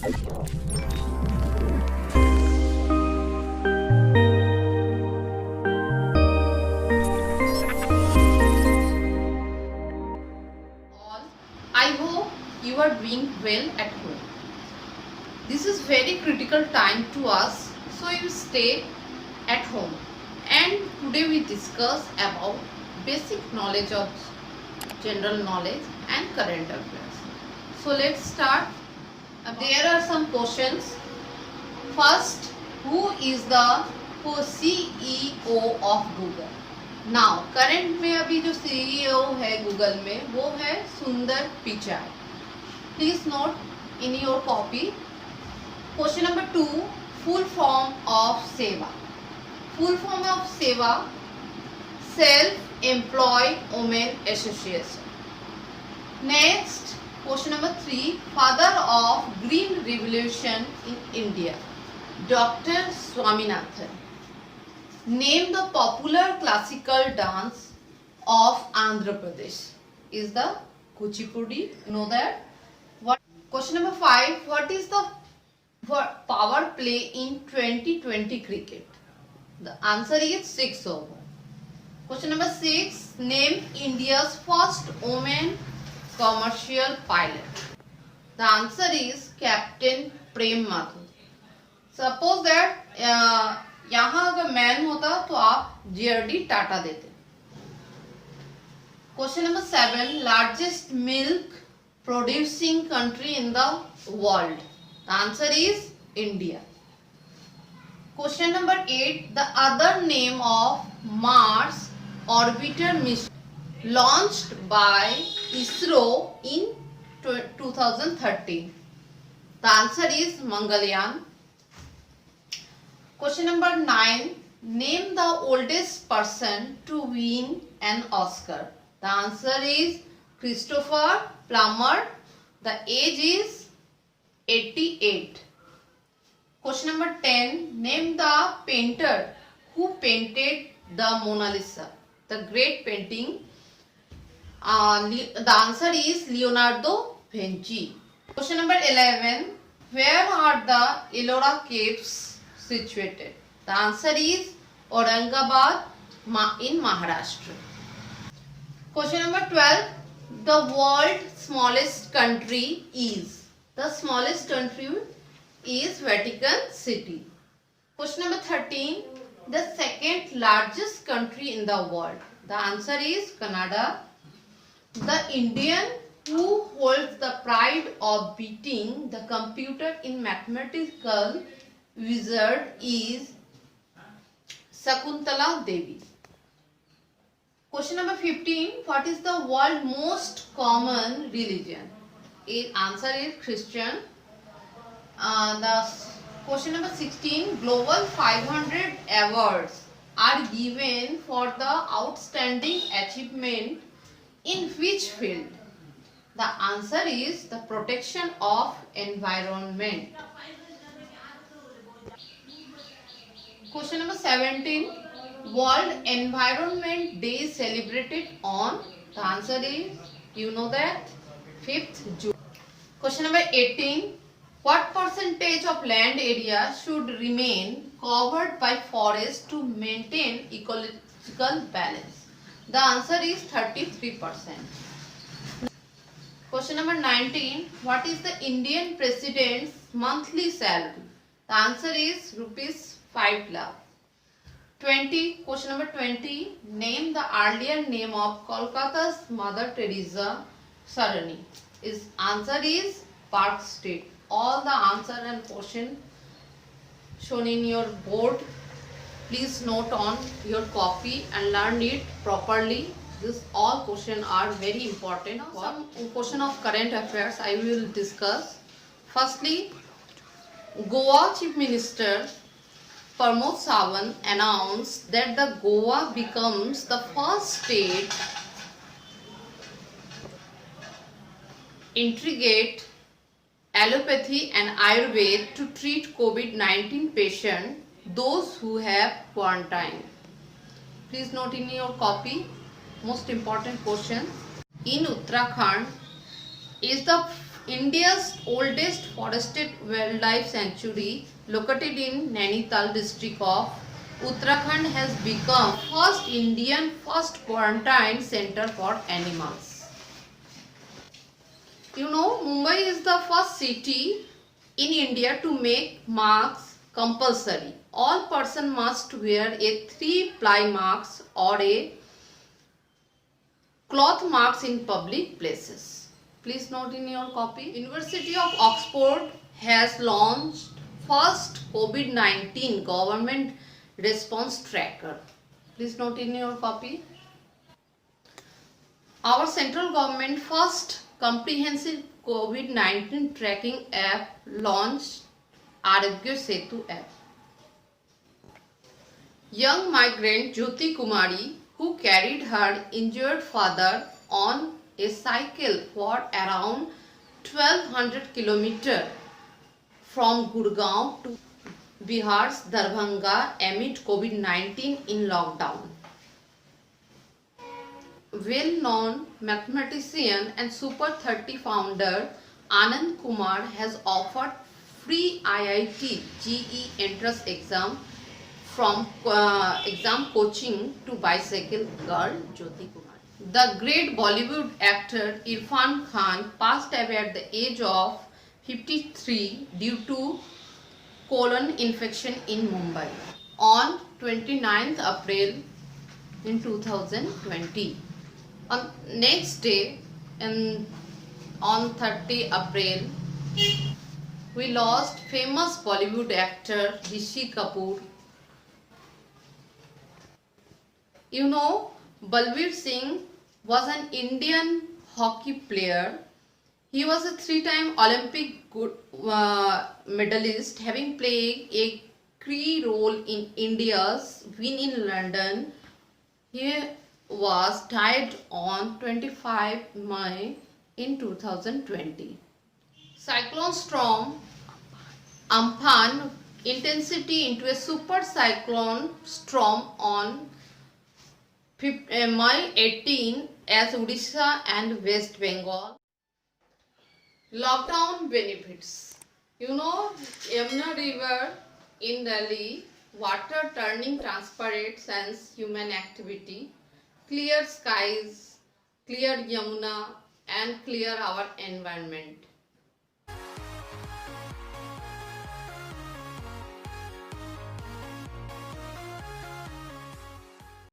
All, I hope you are doing well at home. This is very critical time to us, so you stay at home. And today we discuss about basic knowledge of general knowledge and current affairs. So let's start. There are some questions. First, who is the CEO of Google? Now current में अभी जो CEO है Google में वो है सुंदर Pichai. Please note in your copy. Question number 2, full form of सेवा. Full form of सेवा, self employed women association. Next question number 3, father of green revolution in India, doctor Swaminathan. Name the popular classical dance of Andhra Pradesh. Is the Kuchipudi. Know that? What? Question number 5. What is the power play in 2020 cricket? The answer is 6 over. Question number 6. Name India's first woman commercial pilot. The answer is Captain Prem Mathur. Suppose that यहाँ अगर man होता तो आप JRD Tata देते. Question number 7, largest milk producing country in the world. The answer is India. Question number 8, the other name of Mars orbiter mission launched by ISRO in 2013. The answer is Mangalyaan. Question number 9, name the oldest person to win an Oscar. The answer is Christopher Plummer. The age is 88. Question number 10, name the painter who painted the Mona Lisa, the great painting. The answer is Leonardo Vinci. Question number 11, where are the Ellora Caves situated? The answer is Aurangabad in Maharashtra. Question number 12, the world's smallest country is. The smallest country is Vatican City. Question number 13, the second largest country in the world. The answer is Canada. The Indian who holds the pride of beating the computer in mathematical wizard is Sakuntala Devi. Question number 15, what is the world most common religion? Answer is Christian. The question number 16, global 500 awards are given for the outstanding achievement in which field? The answer is the protection of environment. Question number 17, World Environment Day is celebrated on. The answer is, you know that, 5th June. Question number 18, what percentage of land area should remain covered by forest to maintain ecological balance? The answer is 33%. Question number 19, what is the Indian President's monthly salary? The answer is rupees 5 lakh. 20. Question number 20. Name the earlier name of Kolkata's Mother Teresa Sarani. His answer is Park Street. All the answer and question shown in your board. Please note on your copy and learn it properly. This all questions are very important. Some question of current affairs I will discuss. Firstly, Goa Chief Minister Pramod Sawant announced that the Goa becomes the first state integrate allopathy and Ayurveda to treat COVID-19 patients, those who have quarantined. Please note in your copy. Most important question. In Uttarakhand, is the India's oldest forested wildlife sanctuary, located in Nainital district of Uttarakhand, has become first quarantine center for animals. You know, Mumbai is the first city in India to make masks compulsory. All person must wear a 3-ply mask or a cloth marks in public places. Please note in your copy. University of Oxford has launched first COVID-19 government response tracker. Please note in your copy. Our central government first comprehensive COVID-19 tracking app launched Arogya Setu app. Young migrant Jyoti Kumari, who carried her injured father on a cycle for around 1200 km from Gurgaon to Bihar's Darbhanga amid COVID-19 in lockdown. Well-known mathematician and Super 30 founder Anand Kumar has offered free IIT JEE entrance exam from exam coaching to bicycle girl Jyoti Kumar. The great Bollywood actor Irfan Khan passed away at the age of 53 due to colon infection in Mumbai on 29th April in 2020. On next day, on 30 April, we lost famous Bollywood actor Rishi Kapoor. You know, Balbir Singh was an Indian hockey player. He was a 3-time Olympic medalist, having played a key role in India's win in London. He was died on 25 May in 2020. Cyclone storm Amphan intensity into a super cyclone storm on May 18 as Odisha and West Bengal. Lockdown benefits. You know, Yamuna River in Delhi, water turning transparent since human activity, clear skies, clear Yamuna and clear our environment.